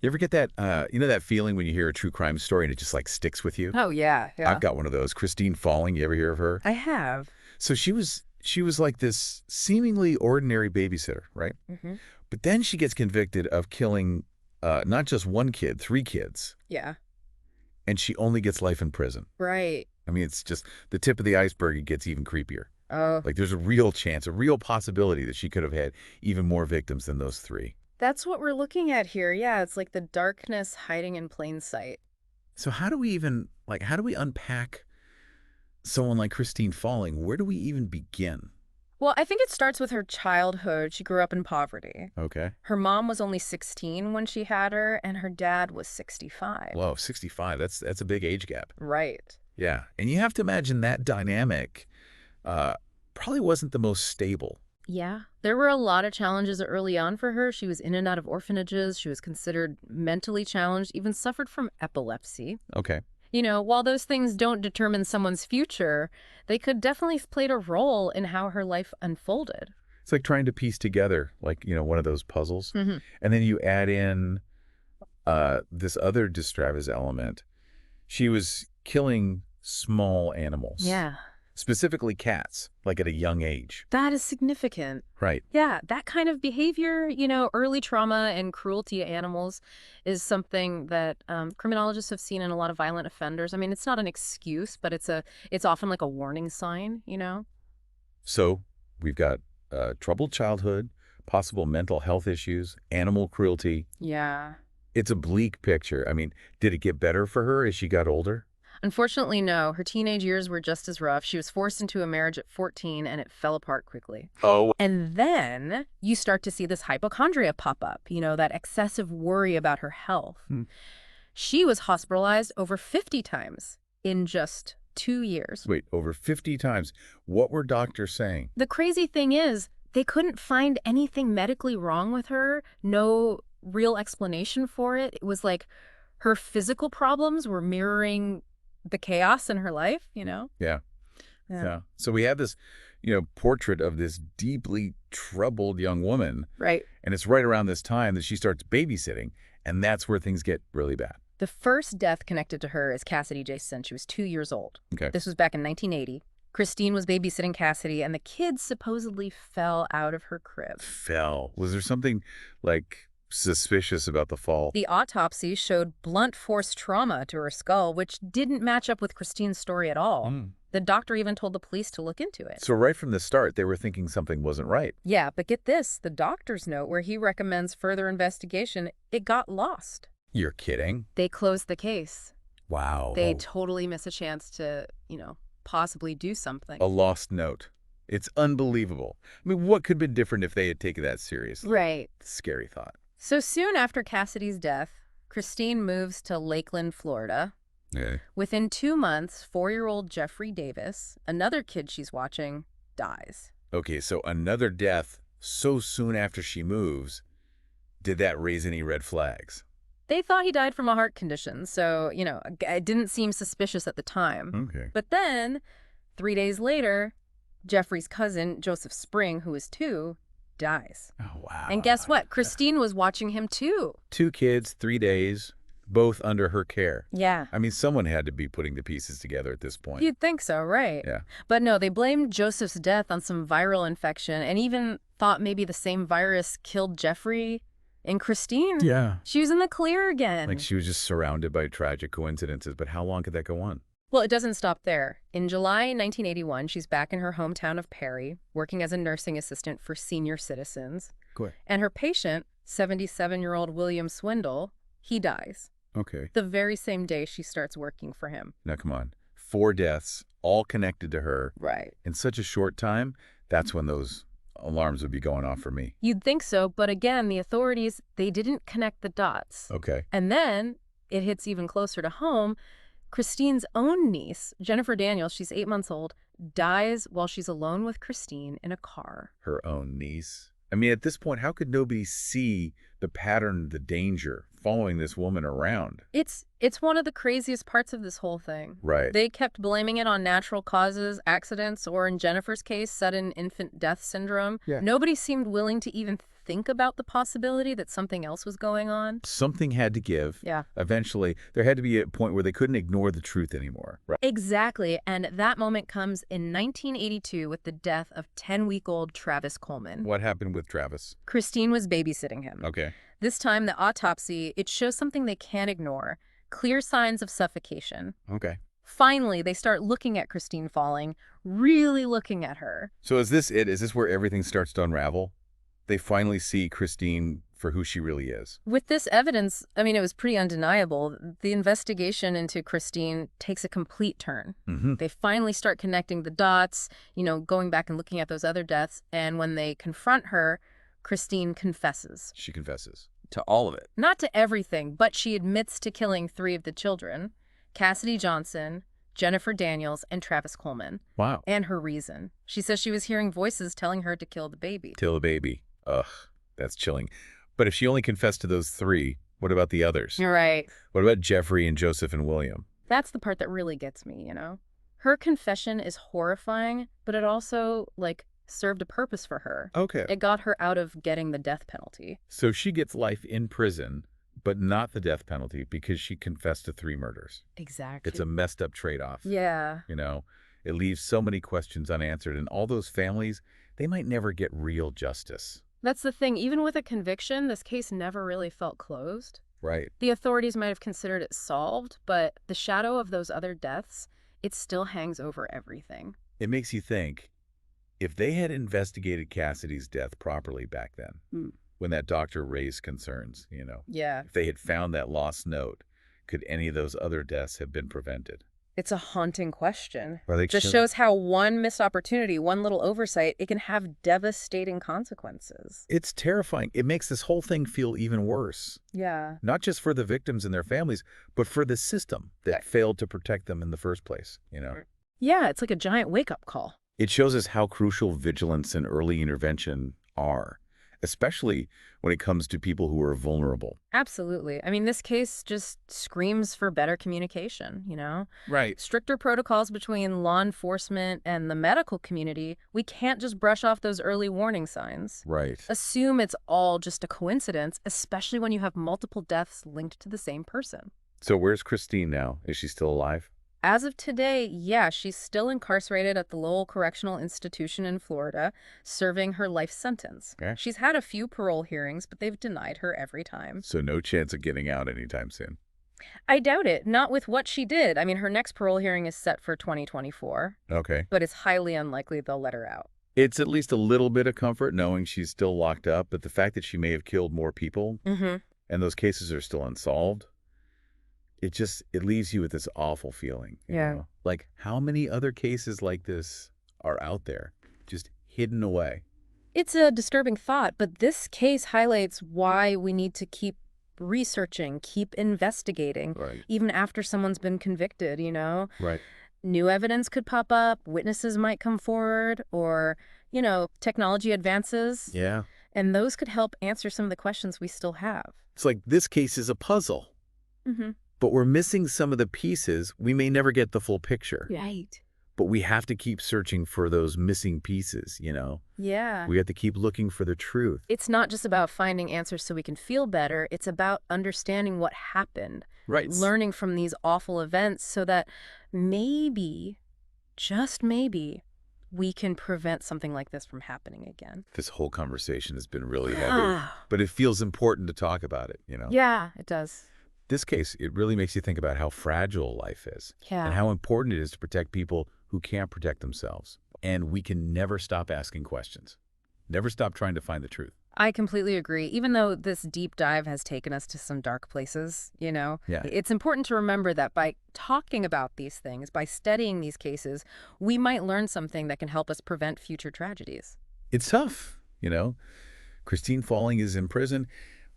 You ever get that, that feeling when you hear a true crime story and it just like sticks with you? Oh, yeah, yeah. I've got one of those. Christine Falling, you ever hear of her? I have. So she was like this seemingly ordinary babysitter, right? Hmm. But then she gets convicted of killing not just one kid, three kids, Yeah. and she only gets life in prison. Right. I mean, it's just the tip of the iceberg. It gets even creepier. Oh, Like there's a real chance, a real possibility that she could have had even more victims than those three. that's what we're looking at here. Yeah, it's like the darkness hiding in plain sight. So how do we unpack someone like Christine Falling? Where do we even begin? Well, I think it starts with her childhood. She grew up in poverty. Okay. Her mom was only 16 when she had her, and her dad was 65. Whoa, 65. That's a big age gap. Right. Yeah. And you have to imagine that dynamic uh, probably wasn't the most stable. Yeah. There were a lot of challenges early on for her. She was in and out of orphanages. She was considered mentally challenged, even suffered from epilepsy. Okay. While those things don't determine someone's future, they could definitely have played a role in how her life unfolded. It's like trying to piece together, like, one of those puzzles. Hmm. And then you add in this other Distravis element. She was killing small animals. Yeah. Specifically cats, like at a young age. That is significant. Right. Yeah, that kind of behavior, early trauma and cruelty to animals is something that criminologists have seen in a lot of violent offenders. I mean, it's not an excuse, but it's often like a warning sign. So we've got troubled childhood, possible mental health issues, animal cruelty. Yeah. It's a bleak picture. I mean, did it get better for her as she got older? Unfortunately, no. Her teenage years were just as rough. She was forced into a marriage at 14, and it fell apart quickly. Oh. And then you start to see this hypochondria pop up, that excessive worry about her health. Hmm. She was hospitalized over 50 times in just 2 years. Wait, over 50 times. What were doctors saying? The crazy thing is, they couldn't find anything medically wrong with her, no real explanation for it. It was like her physical problems were mirroring the chaos in her life. Yeah. So we have this, portrait of this deeply troubled young woman. Right. And it's right around this time that she starts babysitting. And that's where things get really bad. The first death connected to her is Cassidy Jason. She was 2 years old. Okay. This was back in 1980. Christine was babysitting Cassidy, and the kids supposedly fell out of her crib. Fell. Was there something like suspicious about the fall? The autopsy showed blunt force trauma to her skull, which didn't match up with Christine's story at all. The doctor even told the police to look into it. So right from the start, they were thinking something wasn't right. Yeah, but get this, the doctor's note where he recommends further investigation, it got lost. You're kidding? They closed the case. Wow. They totally miss a chance to, possibly do something. A lost note. It's unbelievable. I mean, what could have been different if they had taken that seriously? Right. Scary thought. So soon after Cassidy's death, Christine moves to Lakeland, Florida. Yeah. Within 2 months, 4-year-old Jeffrey Davis, another kid she's watching, dies. Okay, so another death so soon after she moves. Did that raise any red flags? They thought he died from a heart condition, so, it didn't seem suspicious at the time. Okay. But then, 3 days later, Jeffrey's cousin, Joseph Spring, who was 2, dies. Oh, wow. And guess what? Christine was watching him too. 2 kids, 3 days, both under her care. Yeah. I mean, someone had to be putting the pieces together at this point. You'd think so, right? Yeah. But no, they blamed Joseph's death on some viral infection and even thought maybe the same virus killed Jeffrey and Christine. Yeah. She was in the clear again. Like she was just surrounded by tragic coincidences. But how long could that go on? Well, it doesn't stop there. In July 1981, she's back in her hometown of Perry, working as a nursing assistant for senior citizens. Good. And her patient, 77-year-old William Swindle, he dies. Okay. The very same day she starts working for him. Now, come on. 4 deaths, all connected to her. Right. In such a short time, that's when those alarms would be going off for me. You'd think so, but again, the authorities, they didn't connect the dots. Okay. And then it hits even closer to home. Christine's own niece, Jennifer Daniels, she's 8 months old, dies while she's alone with Christine in a car. Her own niece. I mean, at this point, how could nobody see the pattern, the danger following this woman around? It's one of the craziest parts of this whole thing. Right. They kept blaming it on natural causes, accidents, or in Jennifer's case, sudden infant death syndrome. Yeah. Nobody seemed willing to even think about the possibility that something else was going on. Something had to give. Yeah. Eventually, there had to be a point where they couldn't ignore the truth anymore. Right. Exactly, and that moment comes in 1982 with the death of 10-week-old Travis Coleman. What happened with Travis? Christine was babysitting him. Okay. This time, the autopsy, it shows something they can't ignore, clear signs of suffocation. Okay. Finally, they start looking at Christine falling, really looking at her. So is this it? Is this where everything starts to unravel? They finally see Christine for who she really is. With this evidence, I mean, it was pretty undeniable. The investigation into Christine takes a complete turn. Mm-hmm. They finally start connecting the dots, going back and looking at those other deaths. And when they confront her, Christine confesses. She confesses to all of it. Not to everything, but she admits to killing 3 of the children, Cassidy Johnson, Jennifer Daniels, and Travis Coleman. Wow. And her reason. She says she was hearing voices telling her to kill the baby. Kill the baby. Ugh, that's chilling. But if she only confessed to those 3, what about the others? You're right. What about Jeffrey and Joseph and William? That's the part that really gets me, Her confession is horrifying, but it also, served a purpose for her. Okay. It got her out of getting the death penalty. So she gets life in prison, but not the death penalty because she confessed to 3 murders. Exactly. It's a messed up trade-off. Yeah. It leaves so many questions unanswered, and all those families, they might never get real justice. That's the thing. Even with a conviction, this case never really felt closed. Right. The authorities might have considered it solved, but the shadow of those other deaths, it still hangs over everything. It makes you think, if they had investigated Cassidy's death properly back then, when that doctor raised concerns, Yeah. if they had found that lost note, could any of those other deaths have been prevented? It's a haunting question. Or they Just shows how one missed opportunity, one little oversight, it can have devastating consequences. It's terrifying. It makes this whole thing feel even worse. Yeah. Not just for the victims and their families, but for the system that failed to protect them in the first place, Yeah, it's like a giant wake-up call. It shows us how crucial vigilance and early intervention are, especially when it comes to people who are vulnerable. Absolutely. I mean, this case just screams for better communication, Right. Stricter protocols between law enforcement and the medical community. We can't just brush off those early warning signs. Right. Assume it's all just a coincidence, especially when you have multiple deaths linked to the same person. So where's Christine now? Is she still alive? As of today, yeah, she's still incarcerated at the Lowell Correctional Institution in Florida, serving her life sentence. Okay. She's had a few parole hearings, but they've denied her every time. So no chance of getting out anytime soon. I doubt it, not with what she did. I mean, her next parole hearing is set for 2024, Okay. but it's highly unlikely they'll let her out. It's at least a little bit of comfort knowing she's still locked up, but the fact that she may have killed more people and those cases are still unsolved, it leaves you with this awful feeling. You know? Like, how many other cases like this are out there, just hidden away? It's a disturbing thought, but this case highlights why we need to keep researching, keep investigating, Right. even after someone's been convicted, Right. New evidence could pop up, witnesses might come forward, or, technology advances. Yeah. And those could help answer some of the questions we still have. It's like this case is a puzzle, but we're missing some of the pieces. We may never get the full picture, Right. but we have to keep searching for those missing pieces, Yeah. We have to keep looking for the truth. It's not just about finding answers so we can feel better. It's about understanding what happened. Right. Learning from these awful events so that maybe, just maybe, we can prevent something like this from happening again. This whole conversation has been really heavy, but it feels important to talk about it, Yeah, it does. This case, it really makes you think about how fragile life is Yeah. and how important it is to protect people who can't protect themselves. And we can never stop asking questions. Never stop trying to find the truth. I completely agree. Even though this deep dive has taken us to some dark places, Yeah. it's important to remember that by talking about these things, by studying these cases, we might learn something that can help us prevent future tragedies. It's tough, Christine Falling is in prison,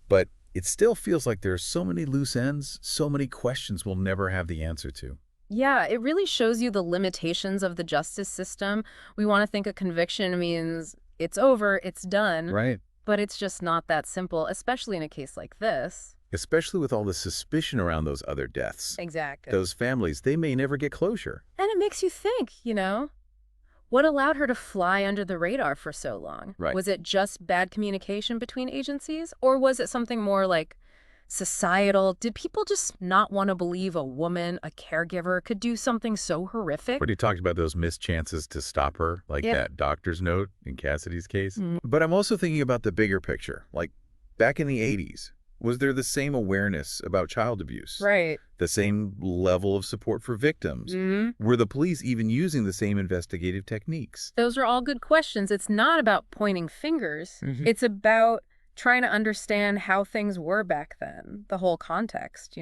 but it still feels like there are so many loose ends, so many questions we'll never have the answer to. Yeah, it really shows you the limitations of the justice system. We want to think a conviction means it's over, it's done. Right. But it's just not that simple, especially in a case like this. Especially with all the suspicion around those other deaths. Exactly. Those families, they may never get closure. And it makes you think, What allowed her to fly under the radar for so long? Right. Was it just bad communication between agencies? Or was it something more like societal? Did people just not want to believe a woman, a caregiver, could do something so horrific? What you talked about, those missed chances to stop her, like Yeah. that doctor's note in Cassidy's case. Mm. But I'm also thinking about the bigger picture. Like, back in the 80s, was there the same awareness about child abuse? Right. The same level of support for victims? Were the police even using the same investigative techniques? Those are all good questions. It's not about pointing fingers. It's about trying to understand how things were back then, the whole context,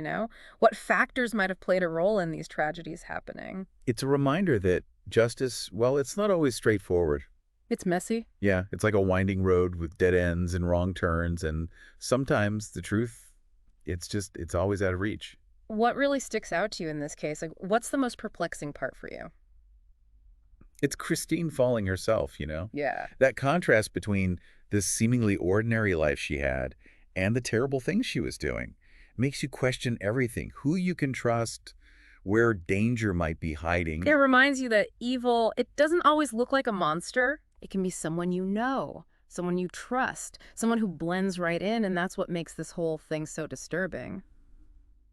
What factors might have played a role in these tragedies happening. It's a reminder that justice, well, it's not always straightforward. It's messy. Yeah, it's like a winding road with dead ends and wrong turns, and sometimes the truth, it's always out of reach. What really sticks out to you in this case? Like, what's the most perplexing part for you? It's Christine Falling herself, you know? Yeah. That contrast between this seemingly ordinary life she had and the terrible things she was doing makes you question everything, who you can trust, where danger might be hiding. It reminds you that evil, it doesn't always look like a monster. It can be someone you know, someone you trust, someone who blends right in, and that's what makes this whole thing so disturbing.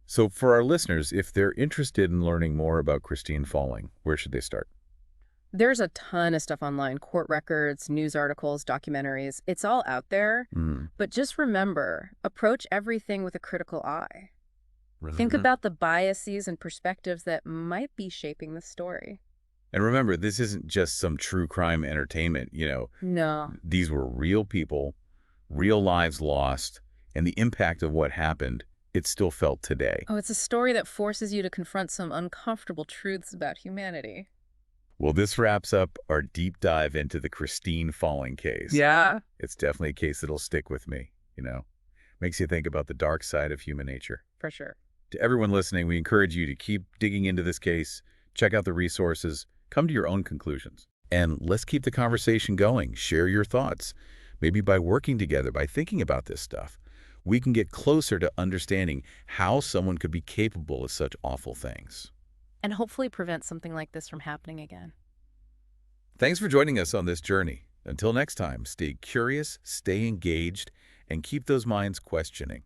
So for our listeners, if they're interested in learning more about Christine Falling, where should they start? There's a ton of stuff online, court records, news articles, documentaries. It's all out there. But just remember, approach everything with a critical eye. Think about the biases and perspectives that might be shaping the story. And remember, this isn't just some true crime entertainment, you know. No. These were real people, real lives lost, and the impact of what happened, it's still felt today. Oh, it's a story that forces you to confront some uncomfortable truths about humanity. Well, this wraps up our deep dive into the Christine Falling case. Yeah. It's definitely a case that'll stick with me, you know. Makes you think about the dark side of human nature. For sure. To everyone listening, we encourage you to keep digging into this case, check out the resources, come to your own conclusions. And let's keep the conversation going. Share your thoughts. Maybe by working together, by thinking about this stuff, we can get closer to understanding how someone could be capable of such awful things. And hopefully prevent something like this from happening again. Thanks for joining us on this journey. Until next time, stay curious, stay engaged, and keep those minds questioning.